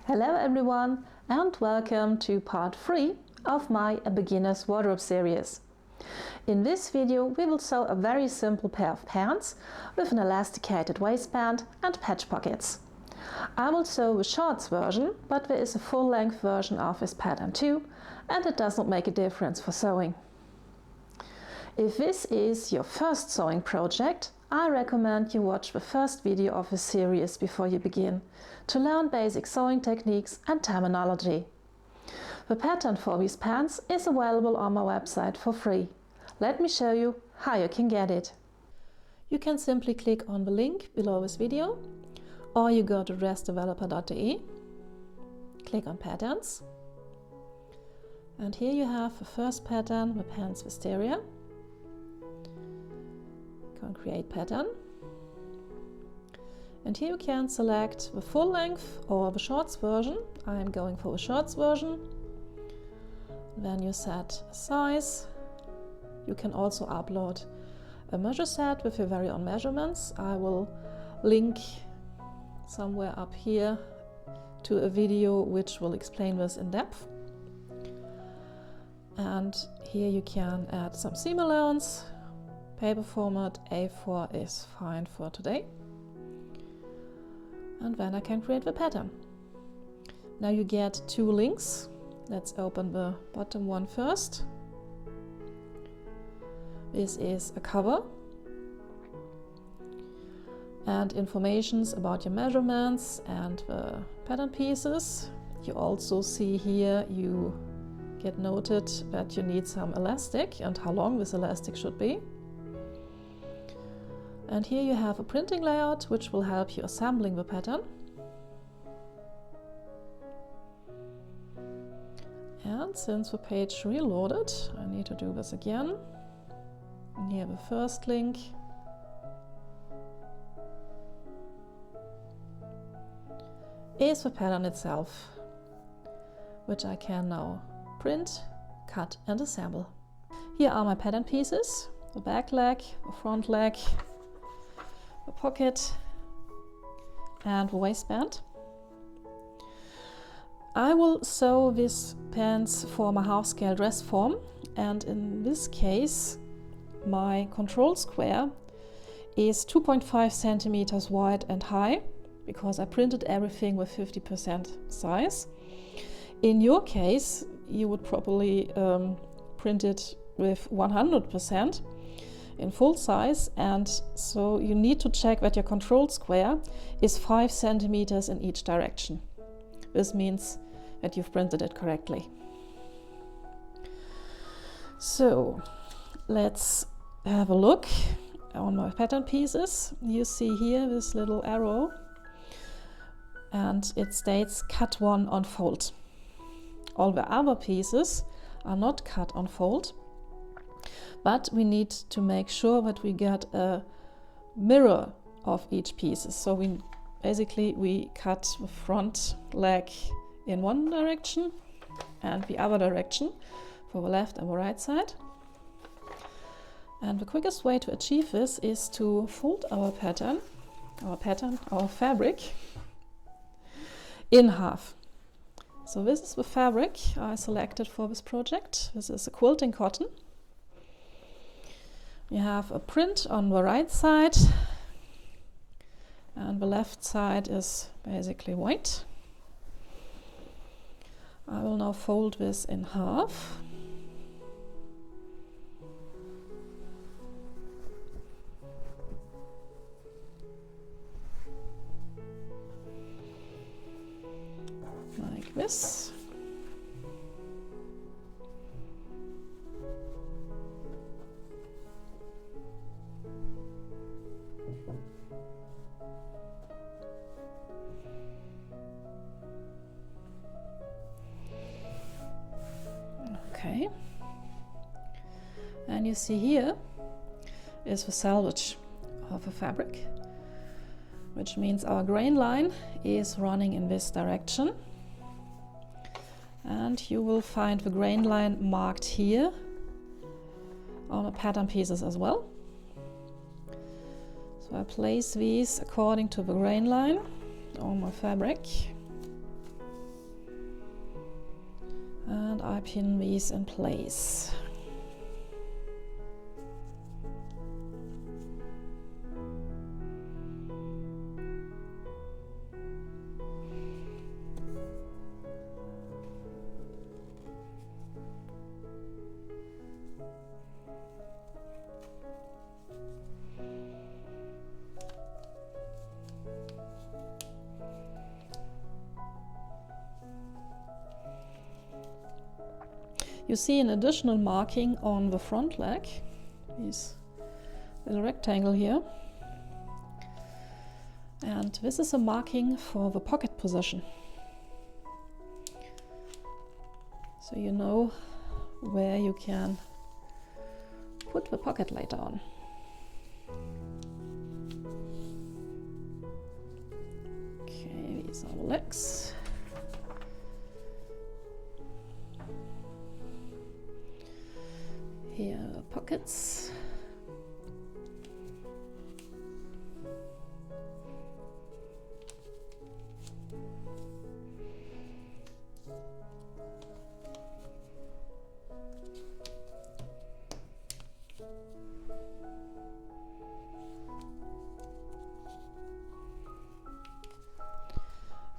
Hello everyone and welcome to part 3 of my Beginner's Wardrobe series. In this video we will sew a very simple pair of pants with an elasticated waistband and patch pockets. I will sew a shorts version, but there is a full-length version of this pattern too, and it does not make a difference for sewing. If this is your first sewing project, I recommend you watch the first video of the series before you begin, to learn basic sewing techniques and terminology. The pattern for these pants is available on my website for free. Let me show you how you can get it. You can simply click on the link below this video, or you go to dressdeveloper.de, click on patterns, and here you have the first pattern, the pants wisteria. Go on create pattern, and here you can select the full length or the shorts version. I am going for the shorts version. Then you set a size. You can also upload a measure set with your very own measurements. I will link somewhere up here to a video which will explain this in depth. And here you can add some seam allowance. Paper format A4 is fine for today. And then I can create the pattern. Now you get two links. Let's open the bottom one first. This is a cover and informations about your measurements and the pattern pieces. You also see here you get noted that you need some elastic and how long this elastic should be. And here you have a printing layout which will help you assembling the pattern. And since the page reloaded, I need to do this again. And here the first link. Is the pattern itself, which I can now print, cut and assemble. Here are my pattern pieces, the back leg, the front leg, the pocket and the waistband. I will sew these pants for my half scale dress form, and in this case my control square is 2.5 centimeters wide and high, because I printed everything with 50% size. In your case you would probably print it with 100% in full size, and so you need to check that your control square is 5 centimeters in each direction. This means that you've printed it correctly. So let's have a look on my pattern pieces. You see here this little arrow and it states cut one on fold. All the other pieces are not cut on fold, but we need to make sure that we get a mirror of each piece. So we cut the front leg in one direction and the other direction for the left and the right side. And the quickest way to achieve this is to fold our fabric in half. So this is the fabric I selected for this project. This is a quilting cotton. You have a print on the right side and the left side is basically white. I will now fold this in half. Like this. Okay, and you see here is the selvage of the fabric, which means our grain line is running in this direction, and you will find the grain line marked here on the pattern pieces as well. So I place these according to the grain line on my fabric. I pin these in place. You see an additional marking on the front leg, this little rectangle here. And this is a marking for the pocket position. So you know where you can put the pocket later on. Okay, these are the legs. Here are pockets.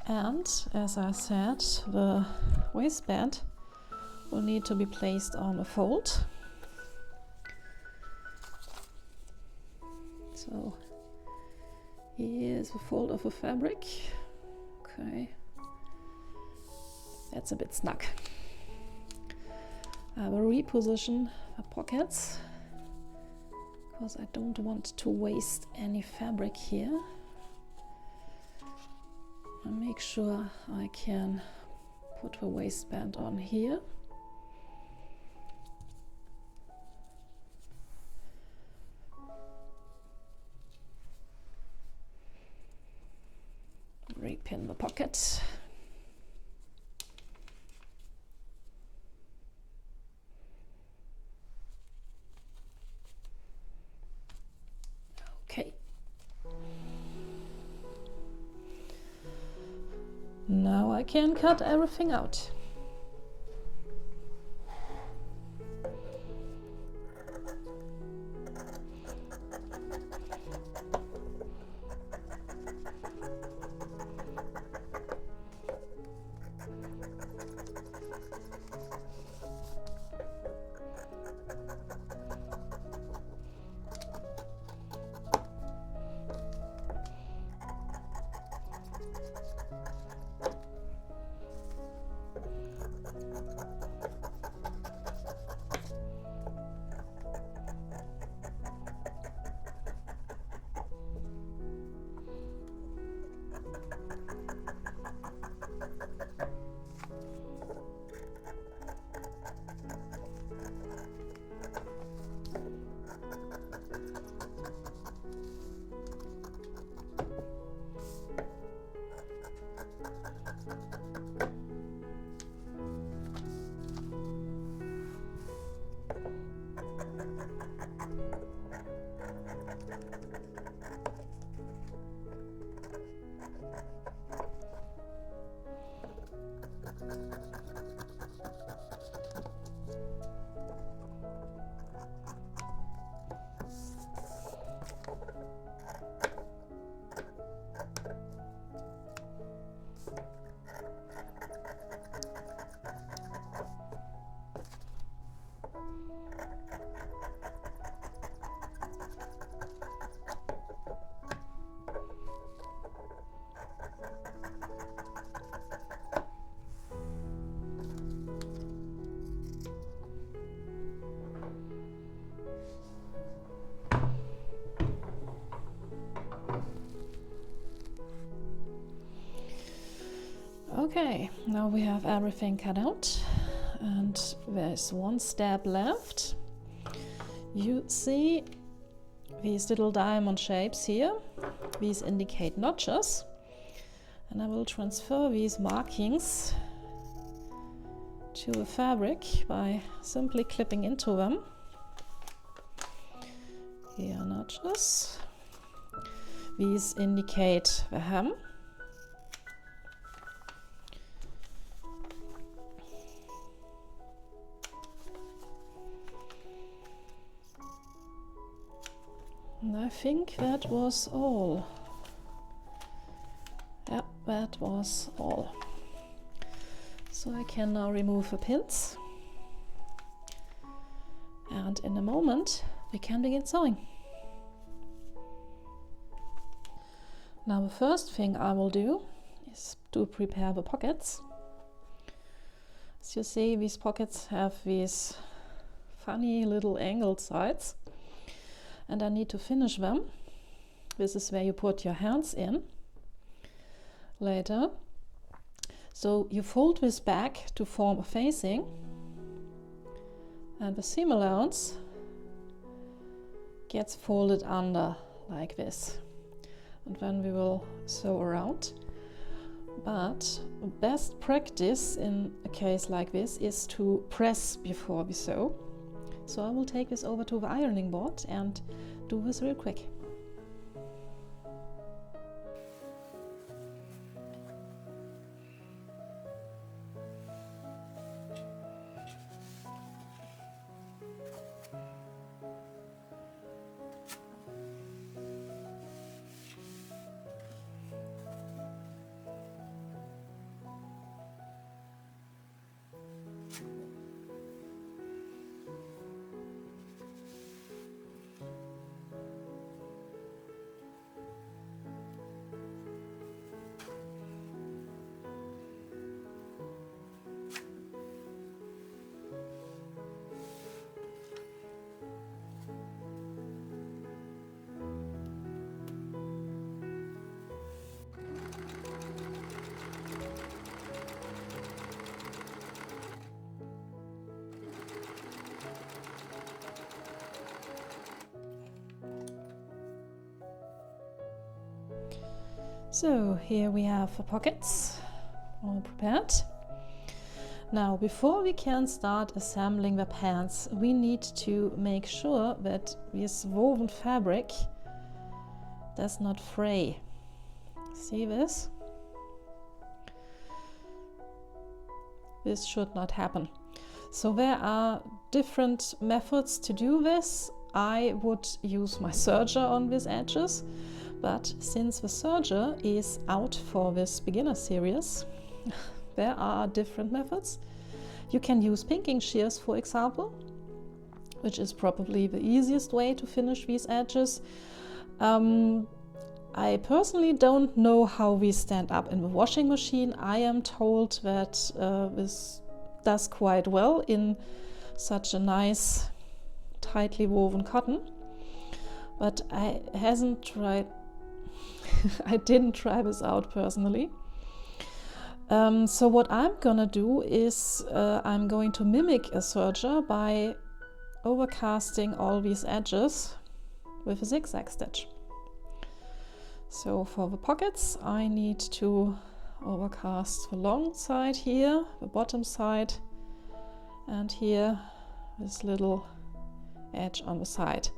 And as I said, the waistband will need to be placed on a fold. So here's the fold of the fabric. Okay, that's a bit snug. I will reposition the pockets because I don't want to waste any fabric here. And make sure I can put the waistband on here. Repin the pocket. Okay. Now I can cut everything out. Okay, now we have everything cut out and there's one step left. You see these little diamond shapes here. These indicate notches, and I will transfer these markings to the fabric by simply clipping into them. Here are notches. These indicate the hem. And I think that was all. Yeah, that was all. So I can now remove the pins. And in a moment we can begin sewing. Now the first thing I will do is to prepare the pockets. As you see, these pockets have these funny little angled sides, and I need to finish them. This is where you put your hands in later. So you fold this back to form a facing, and the seam allowance gets folded under like this, and then we will sew around. But best practice in a case like this is to press before we sew. So I will take this over to the ironing board and do this real quick. So here we have the pockets all prepared. Now, before we can start assembling the pants, we need to make sure that this woven fabric does not fray. See this? This should not happen. So there are different methods to do this. I would use my serger on these edges, but since the serger is out for this beginner series, there are different methods. You can use pinking shears, for example, which is probably the easiest way to finish these edges. I personally don't know how we stand up in the washing machine. I am told that this does quite well in such a nice, tightly woven cotton, but I hasn't tried. I didn't try this out personally. So what I'm gonna do is I'm going to mimic a serger by overcasting all these edges with a zigzag stitch. So for the pockets, I need to overcast the long side here, the bottom side, and here this little edge on the side.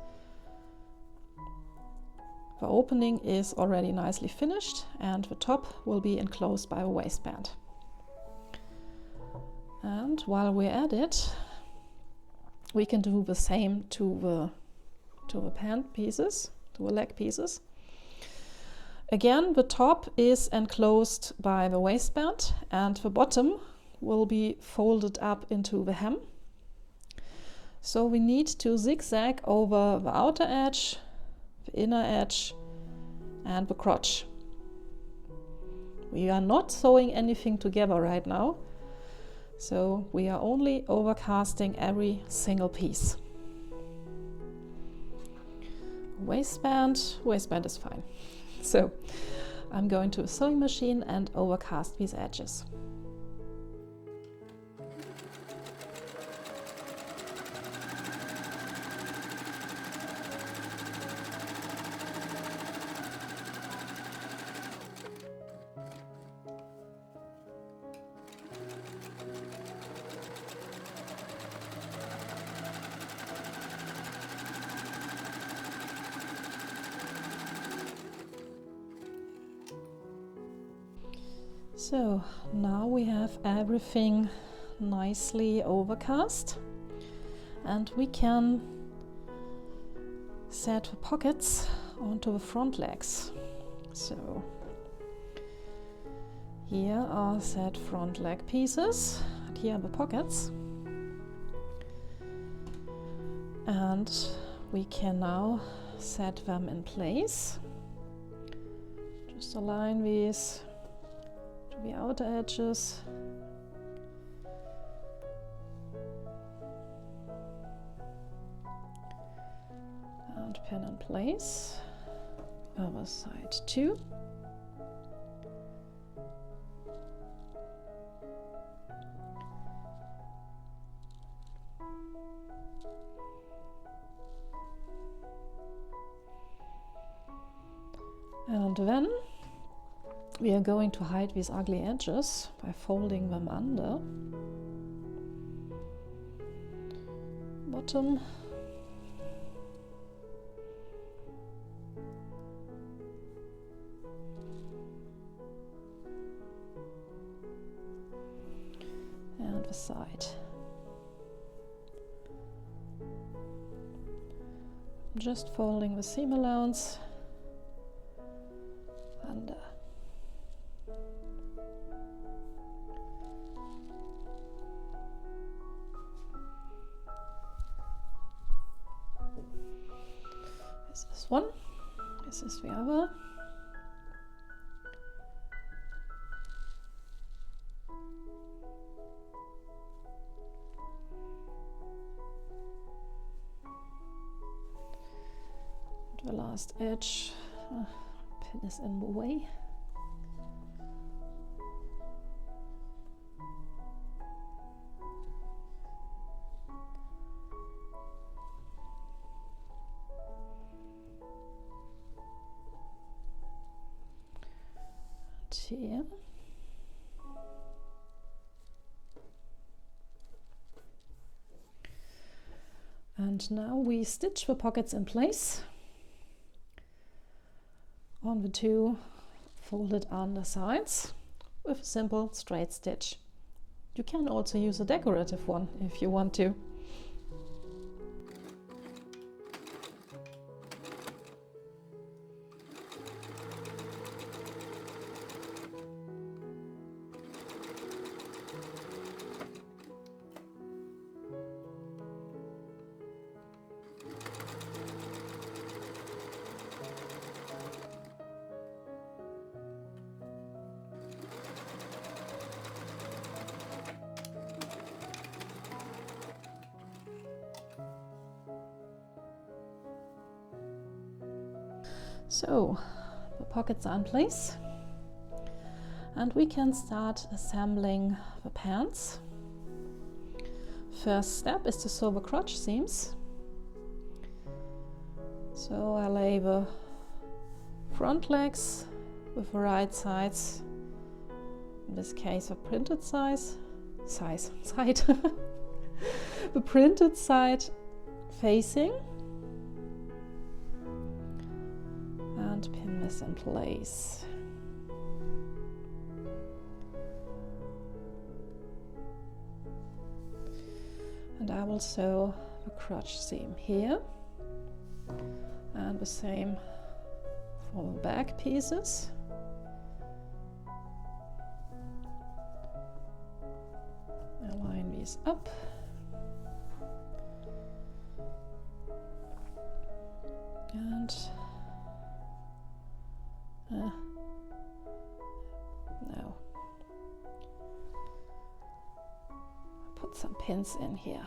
The opening is already nicely finished, and the top will be enclosed by a waistband. And while we're at it, we can do the same to the pant pieces, to the leg pieces. Again, the top is enclosed by the waistband, and the bottom will be folded up into the hem. So we need to zigzag over the outer edge, the inner edge, and the crotch. We are not sewing anything together right now, so we are only overcasting every single piece. Waistband is fine. So I'm going to a sewing machine and overcast these edges. So now we have everything nicely overcast, and we can set the pockets onto the front legs. So here are set front leg pieces, and here are the pockets. And we can now set them in place. Just align these to the outer edges. And pin in place. Other side too. And then we are going to hide these ugly edges by folding them under. Bottom. And the side. Just folding the seam allowance under. This is one, this is the other. The last edge. Pin is in the way. And here. And now we stitch the pockets in place on the two folded undersides with a simple straight stitch. You can also use a decorative one if you want to. So the pockets are in place and we can start assembling the pants. First step is to sew the crotch seams. So I lay the front legs with the right sides, in this case a printed side, the printed side facing, and pin this in place. And I will sew the crotch seam here, and the same for the back pieces. Align these up. And now put some pins in here.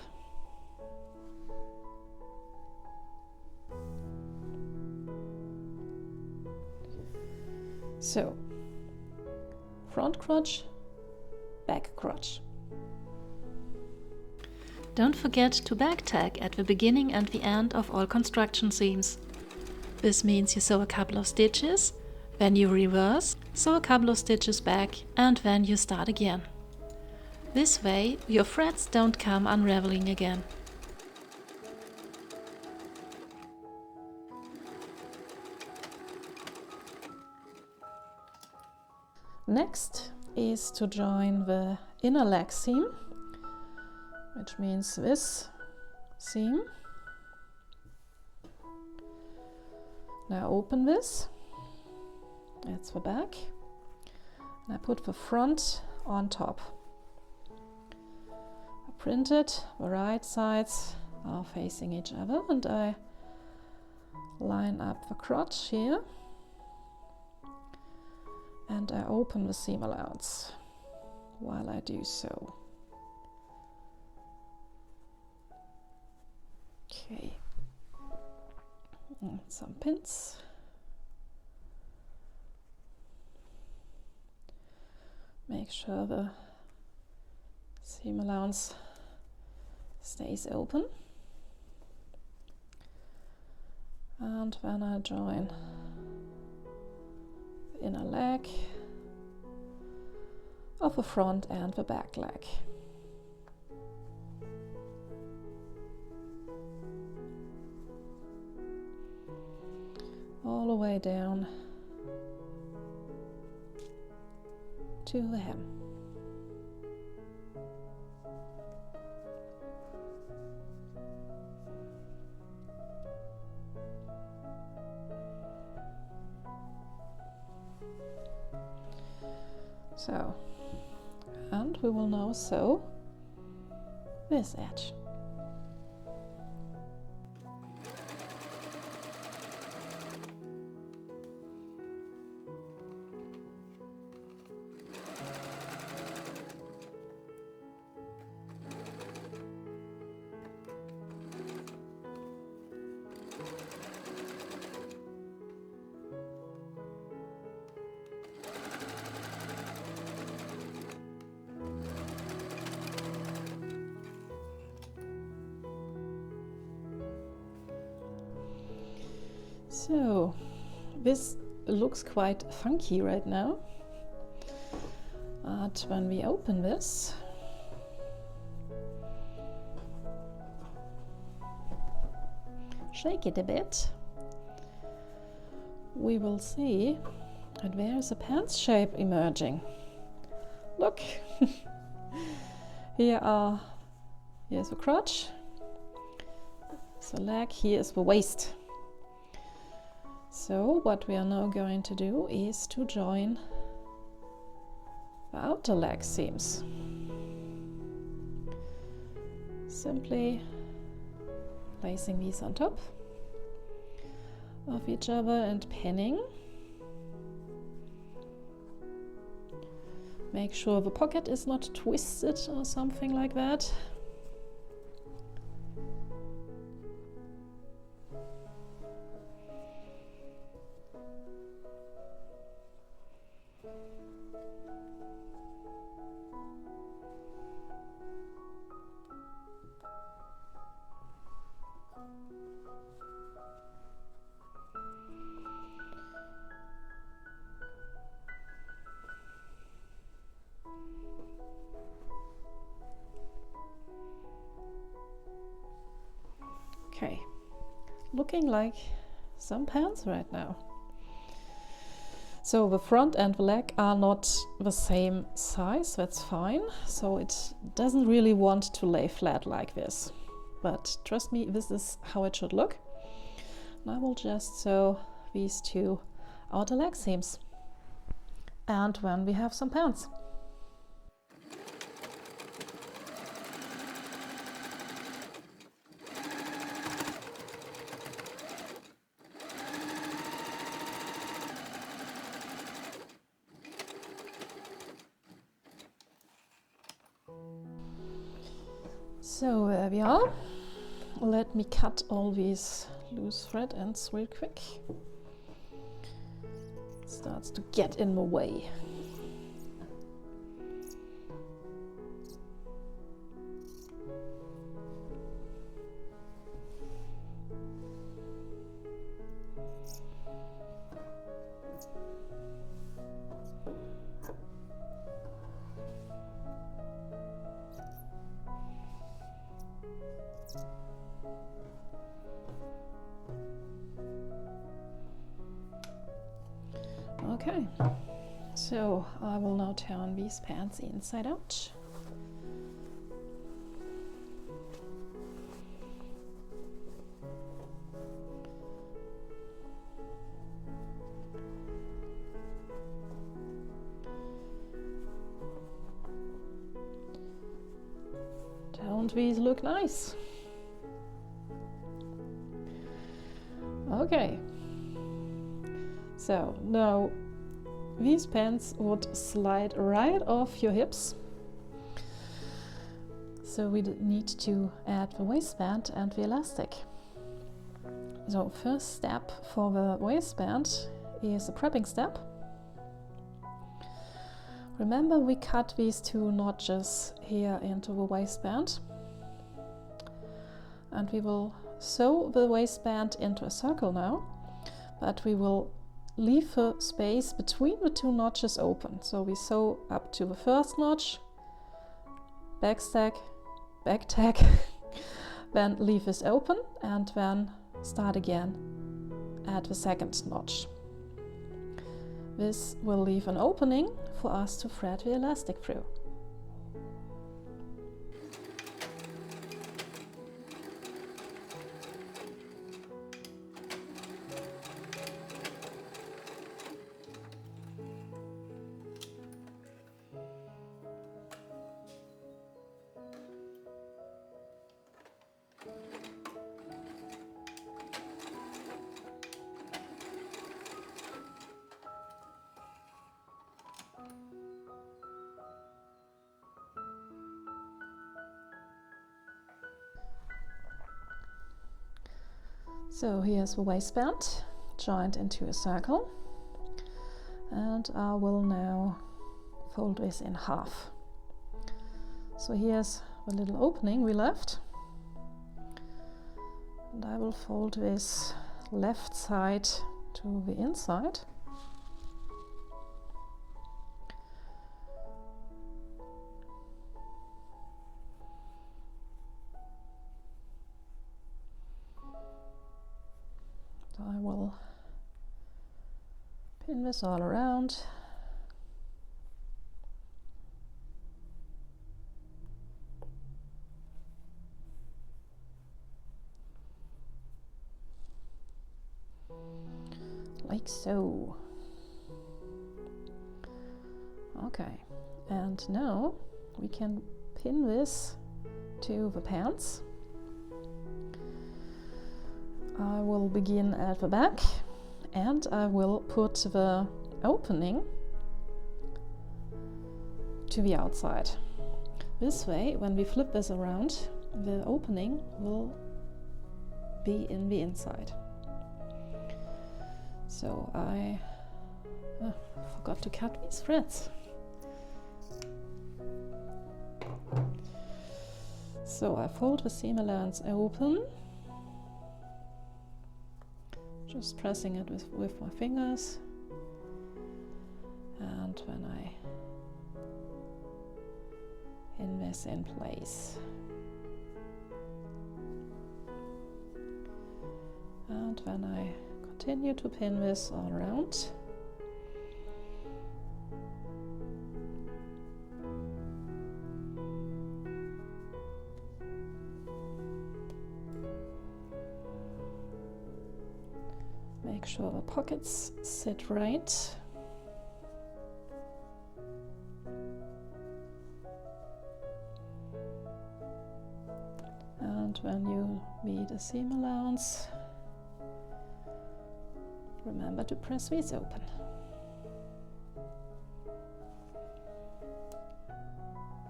So, front crotch, back crotch. Don't forget to back tag at the beginning and the end of all construction seams. This means you sew a couple of stitches, then you reverse, sew a couple of stitches back, and then you start again. This way your threads don't come unraveling again. Next is to join the inner leg seam, which means this seam, Now open this. That's the back. And I put the front on top. I print it, the right sides are facing each other, and I line up the crotch here. And I open the seam allowance while I do so. Okay. And some pins. Make sure the seam allowance stays open. And then I join the inner leg of the front and the back leg. All the way down to the hem. So, and we will now sew this edge. So, this looks quite funky right now, but when we open this, shake it a bit, we will see that there is a pants shape emerging. Look, here's the crotch, the leg, here is the waist. So what we are now going to do is to join the outer leg seams. Simply placing these on top of each other and pinning. Make sure the pocket is not twisted or something like that. Okay, looking like some pants right now. So the front and the leg are not the same size, that's fine. So it doesn't really want to lay flat like this. But trust me, this is how it should look. And I will just sew these two outer leg seams. And then we have some pants. So there we are. Let me cut all these loose thread ends real quick. It starts to get in the way. Okay, so I will now turn these pants inside out. Don't these look nice? Okay, so now these pants would slide right off your hips. So we need to add the waistband and the elastic. So first step for the waistband is the prepping step. Remember, we cut these 2 notches here into the waistband, and we will sew the waistband into a circle now, but we will leave a space between the 2 notches open. So we sew up to the first notch, back tack, then leave this open, and then start again at the second notch. This will leave an opening for us to thread the elastic through. So here's the waistband joined into a circle, and I will now fold this in half. So here's the little opening we left, and I will fold this left side to the inside. So I will pin this all around. Like so. Okay, and now we can pin this to the pants. I will begin at the back, and I will put the opening to the outside. This way, when we flip this around, the opening will be in the inside. So I forgot to cut these threads. So I fold the seam allowance open, just pressing it with my fingers, and when I pin this in place, and then I continue to pin this all around. Make sure the pockets sit right. And when you meet a seam allowance, remember to press these open.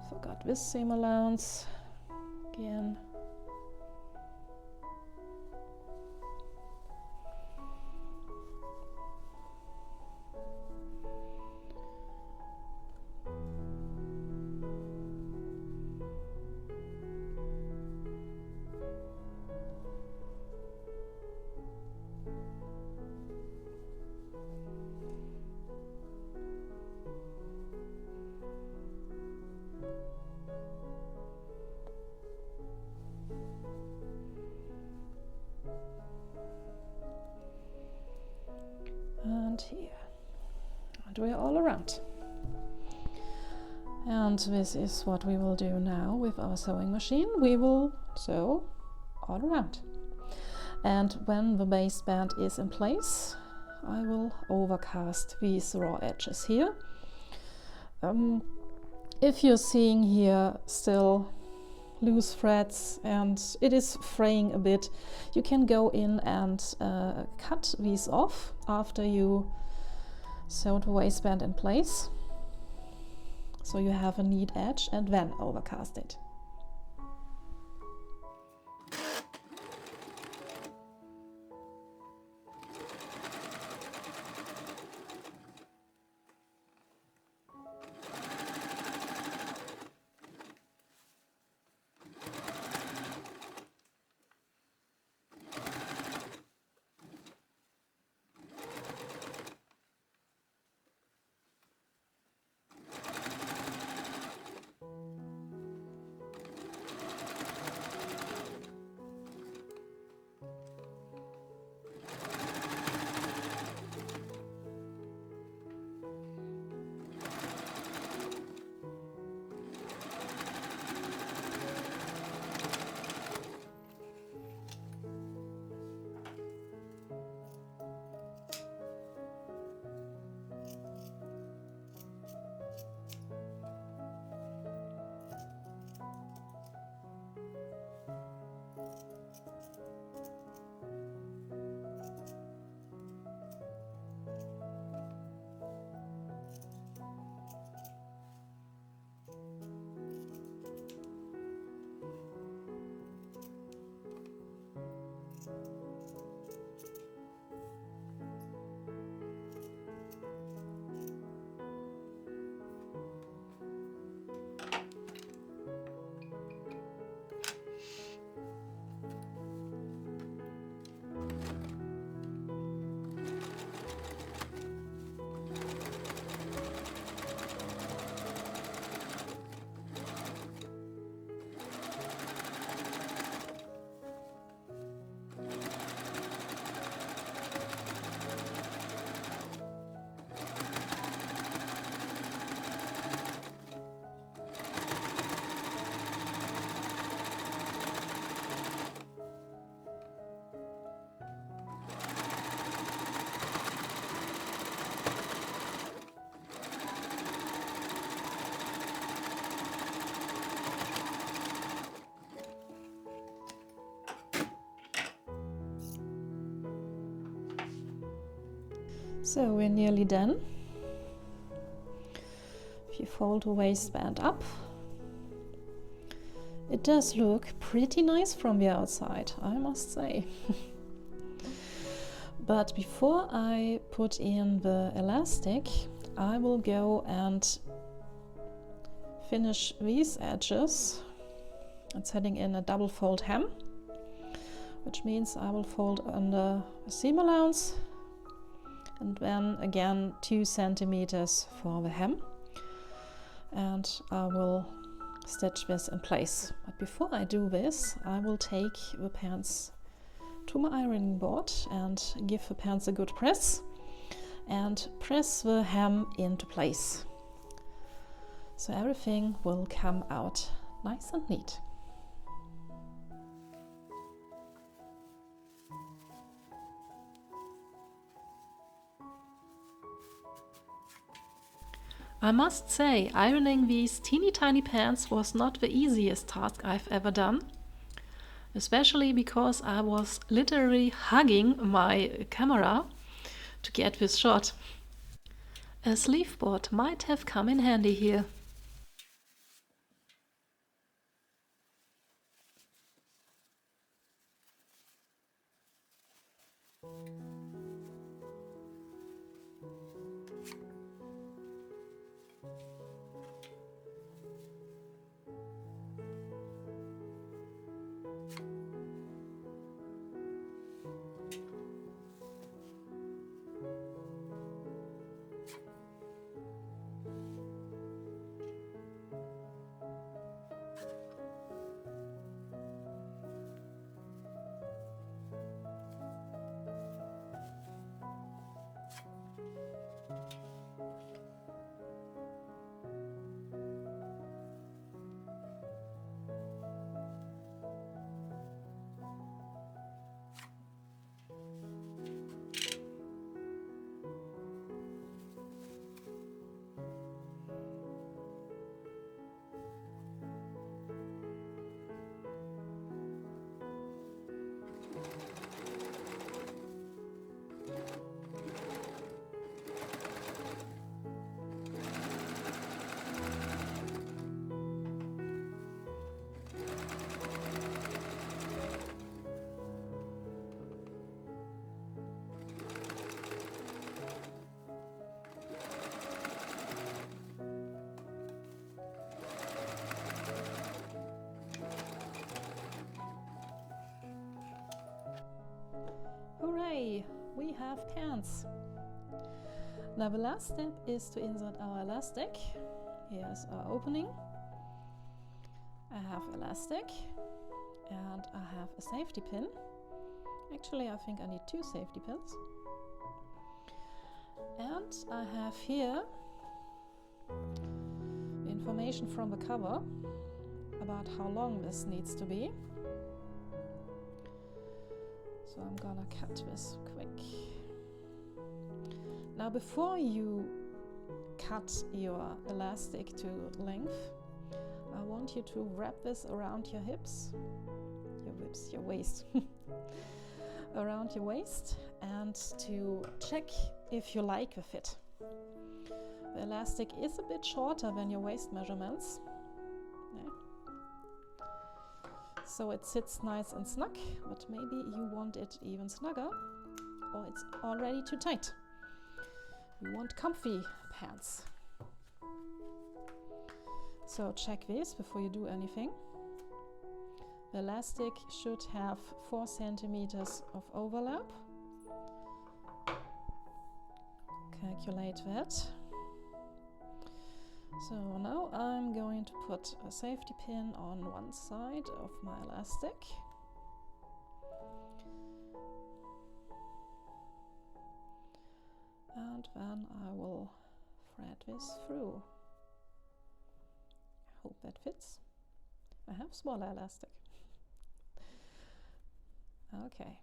Forgot this seam allowance again. And here, and we're all around. And this is what we will do now with our sewing machine. We will sew all around. And when the waistband is in place, I will overcast these raw edges here. If you're seeing here still loose threads and it is fraying a bit, you can go in and cut these off after you sew the waistband in place, so you have a neat edge, and then overcast it. So we're nearly done. If you fold the waistband up, it does look pretty nice from the outside, I must say. But before I put in the elastic, I will go and finish these edges. It's heading in a double fold hem, which means I will fold under the seam allowance and then again 2 centimeters for the hem, and I will stitch this in place. But before I do this, I will take the pants to my ironing board and give the pants a good press and press the hem into place, so everything will come out nice and neat. I must say, ironing these teeny tiny pants was not the easiest task I've ever done, especially because I was literally hugging my camera to get this shot. A sleeve board might have come in handy here. Hooray! We have pants! Now the last step is to insert our elastic. Here's our opening. I have elastic and I have a safety pin. Actually, I think I need 2 safety pins. And I have here information from the cover about how long this needs to be. So I'm gonna cut this quick. Now before you cut your elastic to length, I want you to wrap this around your hips, your waist, around your waist, and to check if you like the fit. The elastic is a bit shorter than your waist measurements. Yeah. So it sits nice and snug, but maybe you want it even snugger, or it's already too tight. You want comfy pants. So check this before you do anything. The elastic should have 4 centimeters of overlap. Calculate that. So now I'm going to put a safety pin on one side of my elastic. And then I will thread this through. I hope that fits. I have smaller elastic. Okay.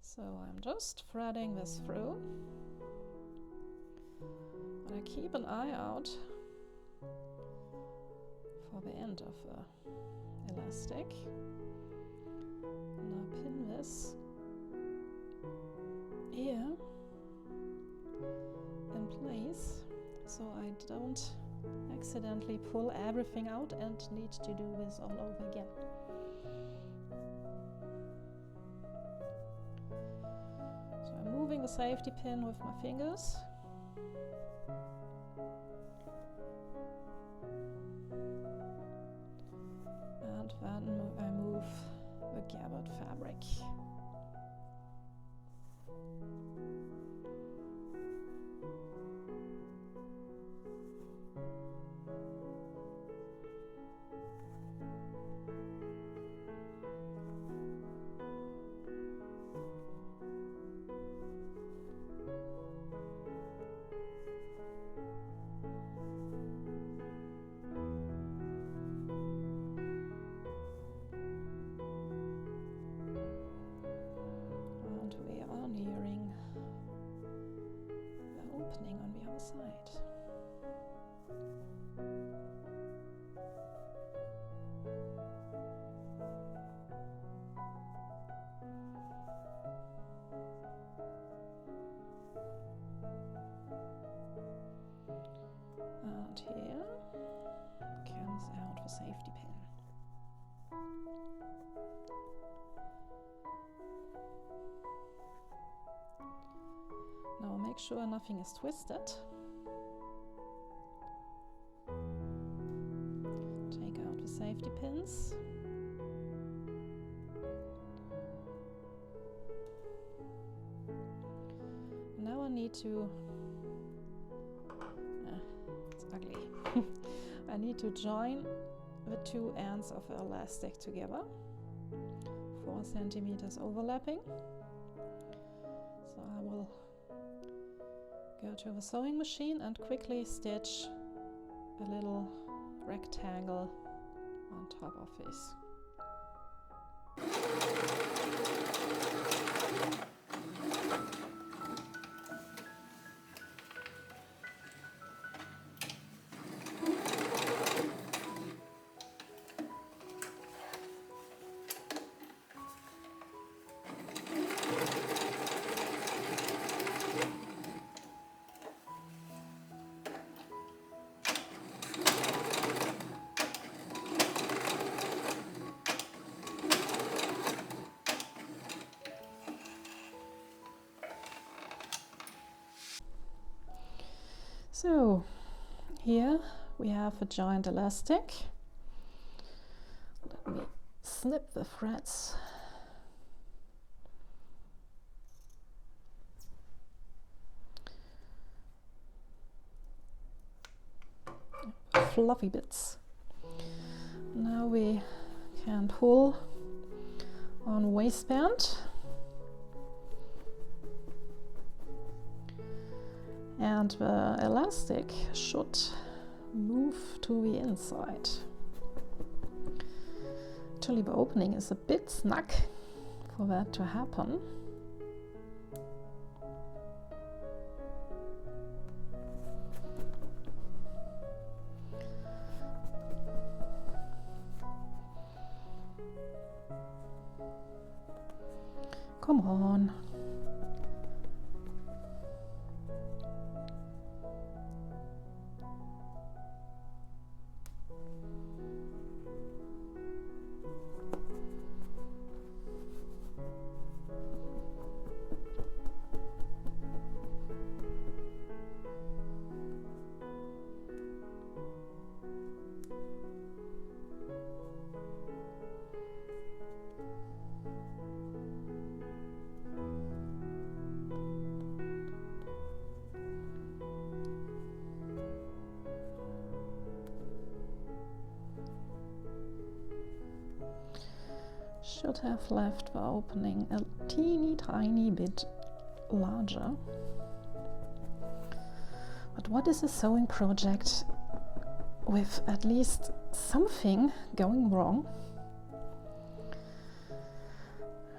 So I'm just threading this through, and I keep an eye out for the end of the elastic. And I pin this here in place so I don't accidentally pull everything out and need to do this all over again. The safety pin with my fingers, and then I move the gathered fabric. On the other side. And here comes out the safety pin. Now make sure nothing is twisted. Take out the safety pins. Now I need to, it's ugly. I need to join the 2 ends of the elastic together. 4 centimeters overlapping. So I will go to the sewing machine and quickly stitch a little rectangle on top of this. So here we have a joined elastic, snip the threads. Fluffy bits. Now we can pull on waistband and the elastic should move to the inside. Actually, the opening is a bit snug for that to happen. Come on. Should have left the opening a teeny tiny bit larger. But what is a sewing project with at least something going wrong?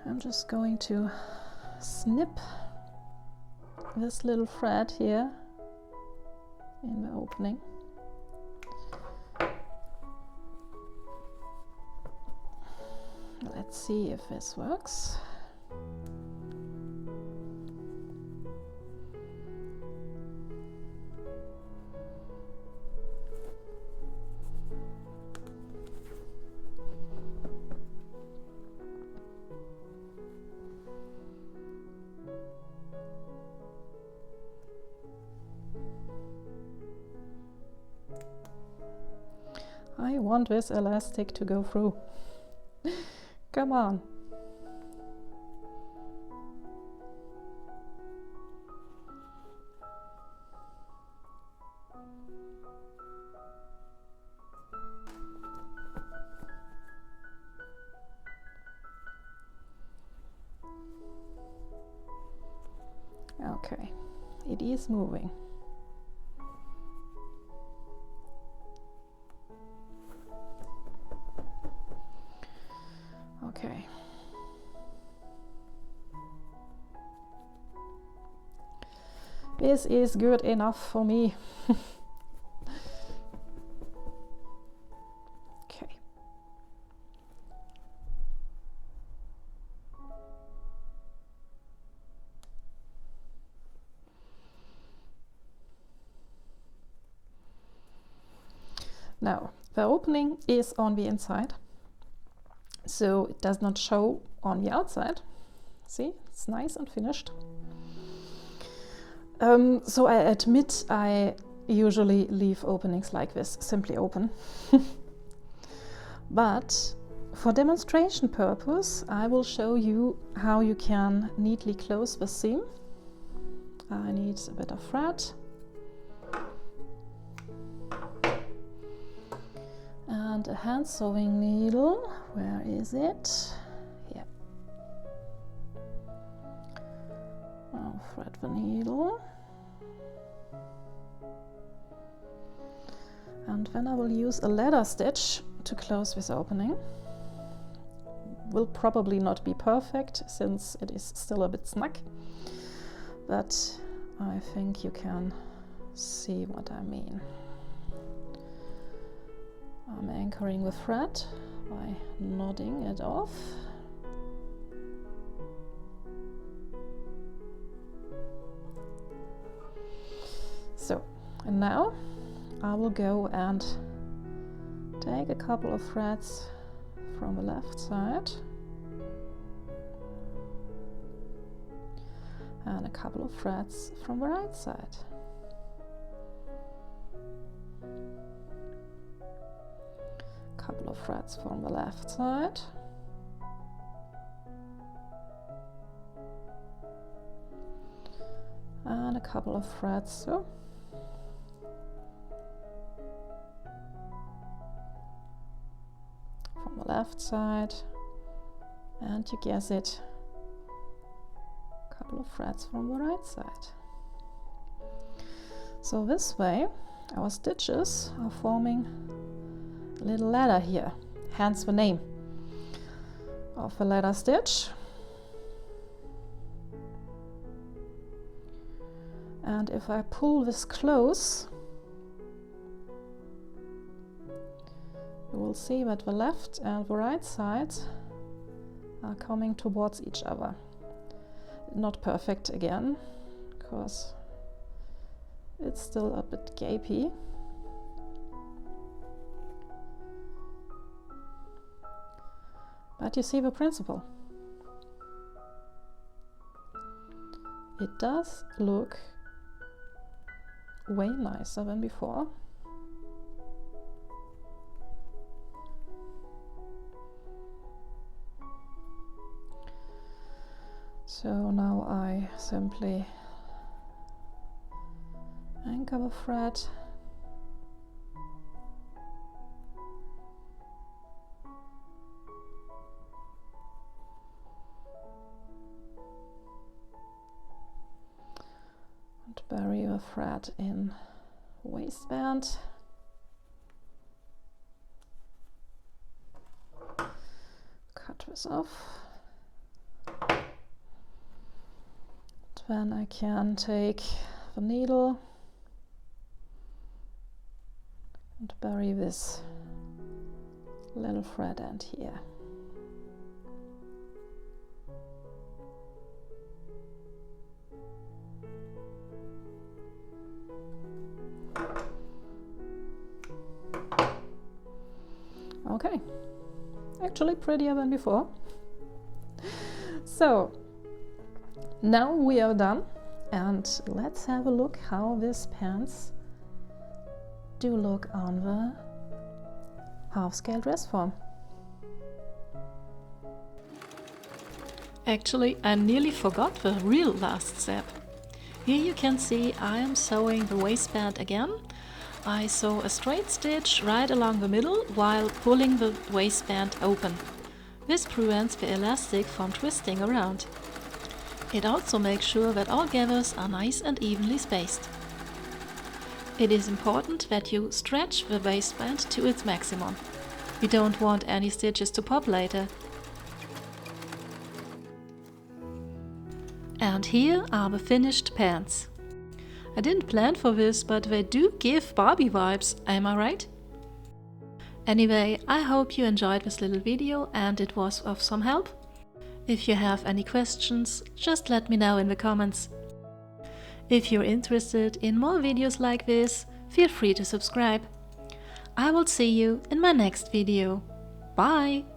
I'm just going to snip this little thread here in the opening. Let's see if this works. I want this elastic to go through. Come on. Okay, it is moving. Okay. This is good enough for me. Okay. Now, the opening is on the inside, so it does not show on the outside. See, it's nice and finished. So I admit I usually leave openings like this simply open. But for demonstration purpose, I will show you how you can neatly close the seam. I need a bit of thread. And a hand sewing needle. Where is it? Here. I'll thread the needle. And then I will use a ladder stitch to close this opening. Will probably not be perfect since it is still a bit snug, but I think you can see what I mean. I'm anchoring the thread by knotting it off. So, and now I will go and take a couple of threads from the left side and a couple of threads from the right side. Couple of threads from the left side a couple of threads through. From the left side, and you guess it, a couple of threads from the right side. So this way our stitches are forming a little ladder here, hence the name of the ladder stitch. And if I pull this close, you will see that the left and the right sides are coming towards each other. Not perfect again, because it's still a bit gapey. But you see the principle. It does look way nicer than before. So now I simply anchor the thread and bury the thread in waistband. Cut this off. Then I can take the needle and bury this little thread end here. Okay, actually prettier than before. So now we are done, and let's have a look how these pants do look on the half-scale dress form. Actually, I nearly forgot the real last step. Here you can see I am sewing the waistband again. I sew a straight stitch right along the middle while pulling the waistband open. This prevents the elastic from twisting around. It also makes sure that all gathers are nice and evenly spaced. It is important that you stretch the waistband to its maximum. You don't want any stitches to pop later. And here are the finished pants. I didn't plan for this, but they do give Barbie vibes, am I right? Anyway, I hope you enjoyed this little video and it was of some help. If you have any questions, just let me know in the comments. If you're interested in more videos like this, feel free to subscribe. I will see you in my next video. Bye!